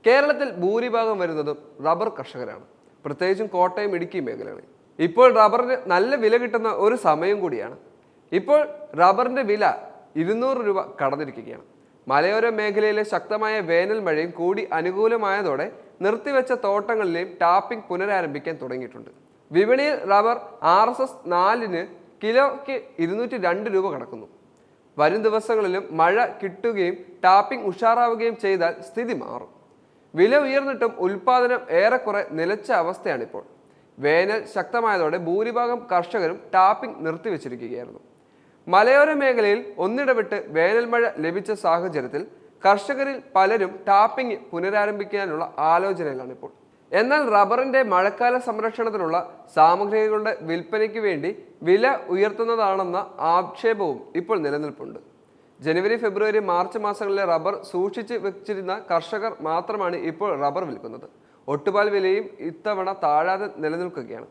കേരളത്തിൽ ഭൂരിഭാഗം വരുന്നതും റബ്ബർ കർഷകരാണ്, പ്രത്യേകിച്ചും കോട്ടയം ഇടുക്കി മേഖലകളിൽ. ഇപ്പോൾ റബ്ബറിന് നല്ല വില കിട്ടുന്ന ഒരു സമയം കൂടിയാണ്. ഇപ്പോൾ റബ്ബറിന്റെ വില 200 രൂപ കടന്നിരിക്കുകയാണ്. മലയോര മേഖലയിലെ ശക്തമായ വേനൽ മഴയും കൂടി അനുകൂലമായതോടെ നിർത്തിവെച്ച തോട്ടങ്ങളിലെയും ടാപ്പിംഗ് പുനരാരംഭിക്കാൻ തുടങ്ങിയിട്ടുണ്ട്. വിപണിയിൽ റബ്ബർ RSS 4-ന് കിലോയ്ക്ക് 202 രൂപ കടക്കുന്നു. വരും ദിവസങ്ങളിലും മഴ കിട്ടുകയും ടാപ്പിംഗ് ഉഷാറാവുകയും ചെയ്താൽ സ്ഥിതി മാറും. വില ഉയർന്നിട്ടും ഉൽപാദനം ഏറെക്കുറെ നിലച്ച അവസ്ഥയാണിപ്പോൾ. വേനൽ ശക്തമായതോടെ ഭൂരിഭാഗം കർഷകരും ടാപ്പിംഗ് നിർത്തിവെച്ചിരിക്കുകയായിരുന്നു. മലയോര മേഖലയിൽ ഒന്നിടവിട്ട് വേനൽ മഴ ലഭിച്ച സാഹചര്യത്തിൽ കർഷകരിൽ പലരും ടാപ്പിംഗ് പുനരാരംഭിക്കാനുള്ള ആലോചനയിലാണിപ്പോൾ. എന്നാൽ റബ്ബറിന്റെ മഴക്കാല സംരക്ഷണത്തിനുള്ള സാമഗ്രികളുടെ വിൽപ്പനയ്ക്ക് വേണ്ടി വില ഉയർത്തുന്നതാണെന്ന ആക്ഷേപവും ഇപ്പോൾ നിലനിൽപ്പുണ്ട്. ജനുവരി, ഫെബ്രുവരി, മാർച്ച് മാസങ്ങളിലെ റബ്ബർ സൂക്ഷിച്ച് വെച്ചിരുന്ന കർഷകർ മാത്രമാണ് ഇപ്പോൾ റബ്ബർ വിൽക്കുന്നത്. ഒട്ടുപാൽ വിലയും ഇത്തവണ താഴാതെ നിലനിൽക്കുകയാണ്.